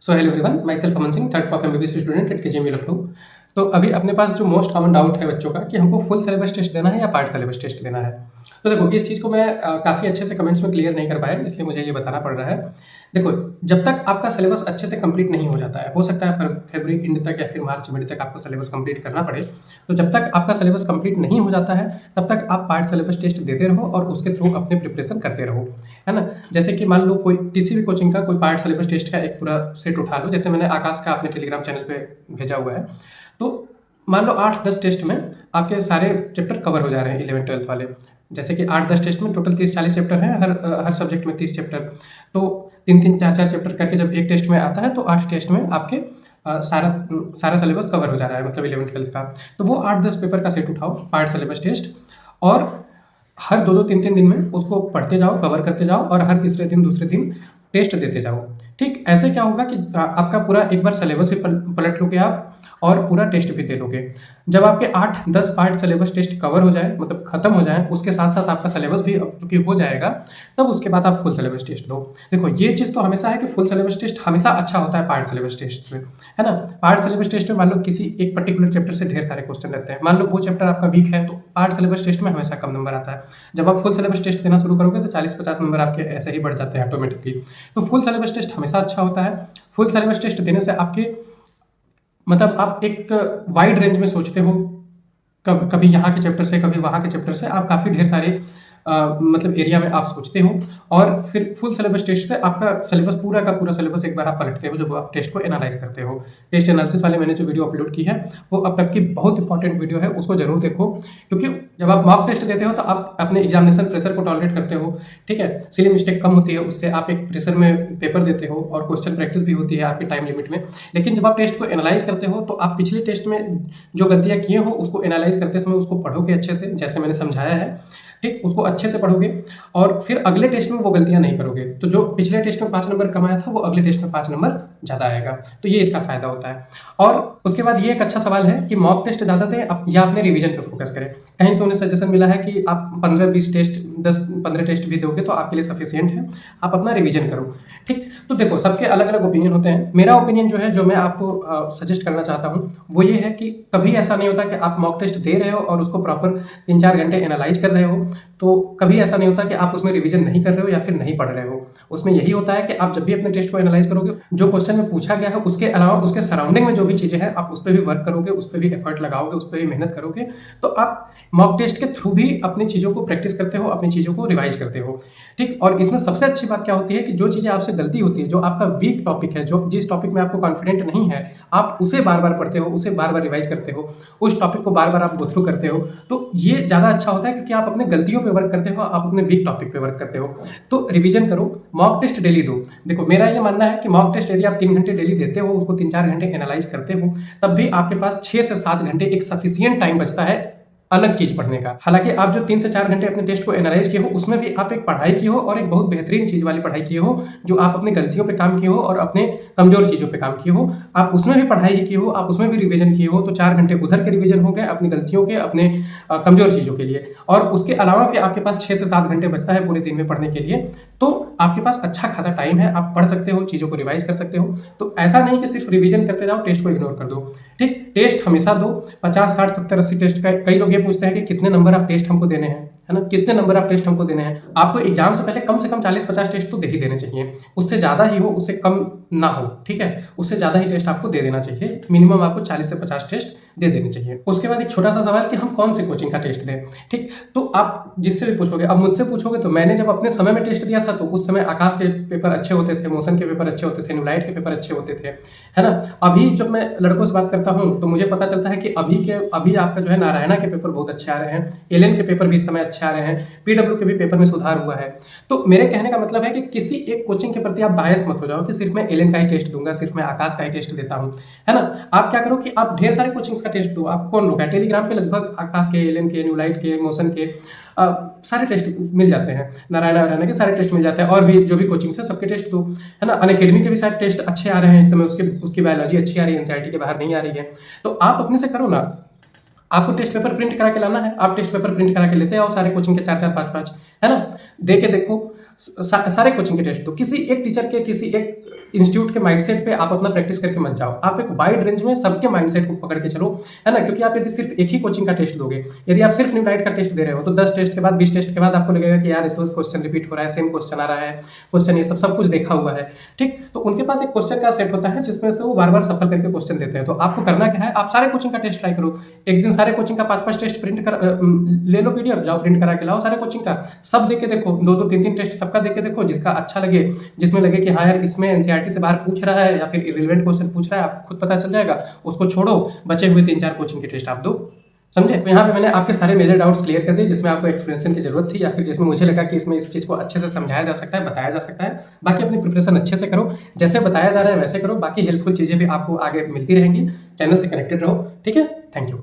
So hello everyone, my self Aman Singh, third of MBBS student at KGM Lucknow. तो अभी अपने पास जो मोस्ट कॉमन डाउट है बच्चों का कि हमको फुल सिलेबस टेस्ट देना है या पार्ट सिलेबस टेस्ट देना है। तो देखो, इस चीज़ को मैं काफ़ी अच्छे से कमेंट्स में क्लियर नहीं कर पाया, इसलिए मुझे ये बताना पड़ रहा है। देखो, जब तक आपका सिलेबस अच्छे से कंप्लीट नहीं हो जाता है, हो सकता है फरवरी एंड तक या फिर मार्च मिड तक आपको सिलेबस कंप्लीट करना पड़े। तो जब तक आपका सिलेबस कंप्लीट नहीं हो जाता है, तब तक आप पार्ट सिलेबस टेस्ट देते रहो और उसके थ्रू अपने प्रिपरेशन करते रहो, है ना। जैसे कि मान लो कोई किसी भी कोचिंग का कोई पार्ट सिलेबस टेस्ट का एक पूरा सेट उठा लो, जैसे मैंने आकाश का अपने टेलीग्राम चैनल पे भेजा हुआ है। तो मान लो 8-10 टेस्ट में आपके सारे चैप्टर कवर हो जा रहे हैं 11-12 वाले। जैसे कि 8-10 टेस्ट में टोटल 30-40 चैप्टर हैं, हर सब्जेक्ट में 30 चैप्टर। तो 3-3, 4-4 चैप्टर करके जब एक टेस्ट में आता है तो 8 टेस्ट में आपके सारा सिलेबस कवर हो जा रहा है, मतलब 11-12 का। तो वो 8-10 पेपर का सेट उठाओ, पार्ट सिलेबस टेस्ट, और हर 2-2, 3-3 दिन में उसको पढ़ते जाओ, कवर करते जाओ, और हर तीसरे दिन दूसरे दिन टेस्ट देते जाओ। ठीक, ऐसे क्या होगा कि आपका पूरा एक बार सिलेबस भी पलट लोगे आप और पूरा टेस्ट भी दे लोगे। जब आपके 8-10 पार्ट सिलेबस टेस्ट कवर हो जाए, मतलब खत्म हो जाए, उसके साथ साथ आपका सिलेबस भी चूंकि हो जाएगा, तब उसके बाद आप फुल सिलेबस टेस्ट दो। देखो, ये चीज़ तो हमेशा है कि फुल सिलेबस टेस्ट हमेशा अच्छा होता है पार्ट सिलेबस टेस्ट में, है ना। पार्ट सिलेबस टेस्ट में मान लो किसी एक पर्टिकुलर चैप्टर से ढेर सारे क्वेश्चन रहते हैं, मान लो वो चैप्टर आपका वीक है, तो पार्ट सिलेबस टेस्ट में हमेशा कम नंबर आता है। जब आप फुल सिलेबस टेस्ट देना शुरू करोगे तो 40-50 नंबर आपके ऐसे ही बढ़ जाते हैं ऑटोमेटिकली। तो फुल सिलेबस टेस्ट हमेशा अच्छा होता है। फुल सिलेबस टेस्ट देने से आपके मतलब आप एक वाइड रेंज में सोचते हो, कभी यहाँ के चैप्टर से, कभी वहाँ के चैप्टर से, आप काफ़ी ढेर सारे मतलब एरिया में आप सोचते हो। और फिर फुल सिलेबस टेस्ट से आपका सिलेबस पूरा का पूरा सिलेबस एक बार आप पलटते हो जब आप टेस्ट को एनालाइज करते हो। टेस्ट एनालिसिस वाले मैंने जो वीडियो अपलोड की है वो अब तक की बहुत इंपॉर्टेंट वीडियो है, उसको जरूर देखो। क्योंकि जब आप मॉक टेस्ट देते हो तो आप अपने एग्जामिनेशन प्रेशर को टॉलरेट करते हो, ठीक है। सिली मिस्टेक कम होती है, उससे आप एक प्रेशर में पेपर देते हो और क्वेश्चन प्रैक्टिस भी होती है आपके टाइम लिमिट में। लेकिन जब आप टेस्ट को एनालाइज करते हो तो आप पिछले टेस्ट में जो गलतियाँ किए हो उसको एनालाइज करते समय उसको पढ़ोगे अच्छे से, जैसे मैंने समझाया है, ठीक, उसको अच्छे से पढ़ोगे और फिर अगले टेस्ट में वो गलतियां नहीं करोगे। तो जो पिछले टेस्ट में 5 नंबर कमाया था वो अगले टेस्ट में 5 नंबर ज़्यादा आएगा। तो ये इसका फायदा होता है। और उसके बाद ये एक अच्छा सवाल है कि मॉक टेस्ट ज़्यादा दें या अपने रिवीजन पर फोकस करें। कहीं से उन्हें सजेशन मिला है कि आप 15-20 टेस्ट, 10-15 टेस्ट भी दोगे तो आपके लिए सफिशियंट है, आप अपना रिवीजन करो। ठीक, तो देखो, सबके अलग अलग ओपिनियन होते हैं। मेरा ओपिनियन जो है, जो मैं आपको सजेस्ट करना चाहता हूँ, वो ये है कि कभी ऐसा नहीं होता कि आप मॉक टेस्ट दे रहे हो और उसको प्रॉपर 3-4 घंटे एनालाइज कर रहे हो, तो कभी ऐसा नहीं होता कि आप उसमें रिवीजन नहीं कर रहे हो या फिर नहीं पढ़ रहे हो। उसमें यही होता है कि आप जब भी अपने टेस्ट को एनालाइज करोगे, जो क्वेश्चन में पूछा गया है उसके अलावा उसके सराउंडिंग में जो भी चीज़ें हैं, आप उस पर भी वर्क करोगे, उस पर भी एफर्ट लगाओगे, उस पर भी मेहनत करोगे, तो आप मॉक टेस्ट के थ्रू भी अपनी चीज़ों को प्रैक्टिस करते हो, अपनी चीज़ों को रिवाइज करते हो। ठीक, और इसमें सबसे अच्छी बात क्या होती है कि जो चीज़ें आपसे गलती होती है, जो आपका वीक टॉपिक है, जो जिस टॉपिक में आपको कॉन्फिडेंट नहीं है, आप उसे बार बार पढ़ते हो, उसे बार बार रिवाइज करते हो, उस टॉपिक को बार बार आप गो थ्रू करते हो। तो ये ज़्यादा अच्छा होता है क्योंकि आप अपने गलतियों पे वर्क करते हो, आप अपने वीक टॉपिक पे वर्क करते हो। तो रिवीजन करो, मॉक टेस्ट डेली दो। देखो, मेरा ये मानना है कि मॉक टेस्ट यदि आप 3 घंटे डेली देते हो, उसको 3-4 घंटे एनालाइज करते हो, तब भी आपके पास 6 से 7 घंटे एक सफिशियंट टाइम बचता है अलग चीज पढ़ने का। हालांकि आप जो 3 से 4 घंटे अपने टेस्ट को एनालाइज किए हो, उसमें भी आप एक पढ़ाई की हो और एक बहुत बेहतरीन चीज वाली पढ़ाई किए हो, जो आप अपनी गलतियों पे काम किए हो और अपने कमजोर चीजों पे काम किए हो। आप उसमें भी पढ़ाई की हो, आप उसमें भी रिवीजन किए हो, तो 4 घंटे उधर के रिवीजन हो गए अपनी गलतियों के, अपने कमजोर चीजों के लिए। और उसके अलावा भी आपके पास 6 से 7 घंटे बचता है पूरे दिन में पढ़ने के लिए। तो आपके पास अच्छा खासा टाइम है, आप पढ़ सकते हो, चीजों को रिवाइज कर सकते हो। तो ऐसा नहीं कि सिर्फ रिवीजन करते जाओ, टेस्ट को इग्नोर कर दो। ठीक, टेस्ट हमेशा दो। 50, 60, 70, 80 टेस्ट का। कई लोग ये पूछते हैं कि कितने नंबर आप टेस्ट हमको देने हैं, है ना, कितने नंबर आप टेस्ट हमको देने हैं। आपको एग्जाम से पहले कम से कम 40-50 टेस्ट तो दे ही देने चाहिए। उससे ज़्यादा ही हो, उससे कम ना हो, ठीक है। उससे ज़्यादा ही टेस्ट आपको दे देना चाहिए। मिनिमम आपको 40 से 50 टेस्ट दे देने चाहिए। उसके बाद एक छोटा सा सवाल कि हम कौन सी कोचिंग का टेस्ट दें। ठीक, तो आप जिससे भी पूछोगे, अब मुझसे पूछोगे तो मैंने जब अपने समय में टेस्ट दिया था तो उस समय आकाश के पेपर अच्छे होते थे, मोशन के पेपर अच्छे होते थे, न्यूलाइट के पेपर अच्छे होते थे, है ना। अभी जब मैं लड़कों से बात करता हूँ तो मुझे पता चलता है कि अभी आपका जो है नारायणा के पेपर बहुत अच्छे आ रहे हैं, एलएन के पेपर भी इस समय अच्छे आ रहे हैं, पीडब्ल्यू के भी पेपर में सुधार हुआ है। तो मेरे कहने का मतलब है कि किसी एक कोचिंग के प्रति आप बायस मत हो जाओ कि सिर्फ मैं एलएन का ही टेस्ट दूंगा, सिर्फ मैं आकाश का ही टेस्ट देता हूँ, है ना। आप क्या करो कि आप ढेर सारे कोचिंग्स का टेस्ट दो। आप कौन लोग है, टेलीग्राम पे लगभग आकाश के, एलएन के, न्यूलाइट के, मोशन के सारे टेस्ट मिल जाते हैं, नारायणा के सारे टेस्ट मिल जाते हैं, और भी जो भी कोचिंग है सबके टेस्ट दो, है ना। अनअकैडमी के भी सारे टेस्ट अच्छे आ रहे हैं इस समय, उसकी बायोलॉजी अच्छी आ रही है, एनसीईआरटी के बाहर नहीं आ रही है। तो आप अपने से करो ना, आपको टेस्ट पेपर प्रिंट करा के लाना है, आप टेस्ट पेपर प्रिंट करा के लेते आओ सारे कोचिंग के 4-4, 5-5, है ना। दे के देखो, सारे कोचिंग के टेस्ट दो। किसी एक टीचर के, किसी एक इंस्टीट्यूट के माइंडसेट पे आप अपना प्रैक्टिस करके मत जाओ। आप एक वाइड रेंज में सबके माइंडसेट को पकड़ के चलो, है ना? क्योंकि आप यदि सिर्फ एक ही कोचिंग का टेस्ट दोगे, यदि आप सिर्फ न्यूलाइट का टेस्ट दे रहे हो, तो 10 टेस्ट के बाद, 20 टेस्ट के बाद आपको लगेगा कि यार ये तो क्वेश्चन रिपीट हो रहा है, सेम क्वेश्चन आ रहा है, क्वेश्चन ये सब कुछ देखा हुआ है, ठीक? तो उनके पास एक क्वेश्चन का सेट होता है जिसमें से वो बार-बार सफल करके क्वेश्चन देते हैं। तो आपको करना क्या है, आप सारे कोचिंग का टेस्ट ट्राई करो। एक दिन सारे कोचिंग का 5-5 टेस्ट ले लो पीडीएफ, जाओ प्रिंट करा के लाओ सारे कोचिंग का, सब देख के देखो, 2-2 3-3 टेस्ट सबका देख के देखो, जिसका अच्छा लगे, जिसमें लगे कि हाँ यार इसमें एनसीईआरटी से बाहर पूछ रहा है या फिर इर्रेलेवेंट क्वेश्चन पूछ रहा है, आपको खुद पता चल जाएगा, उसको छोड़ो, बचे हुए 3-4 कोचिंग के टेस्ट आप दो। समझे? तो यहाँ पे मैंने आपके सारे मेजर डाउट्स क्लियर कर दिए, जिसमें आपको एक्सप्लेनेशन की जरूरत थी या फिर जिसमें मुझे लगा कि इसमें इस चीज़ को अच्छे से समझाया जा सकता है, बताया जा सकता है। बाकी अपनी प्रिपरेशन अच्छे से करो, जैसे बताया जा रहा है वैसे करो, बाकी हेल्पफुल चीज़ें भी आपको आगे मिलती रहेंगी। चैनल से कनेक्टेड रहो, ठीक है? Thank you.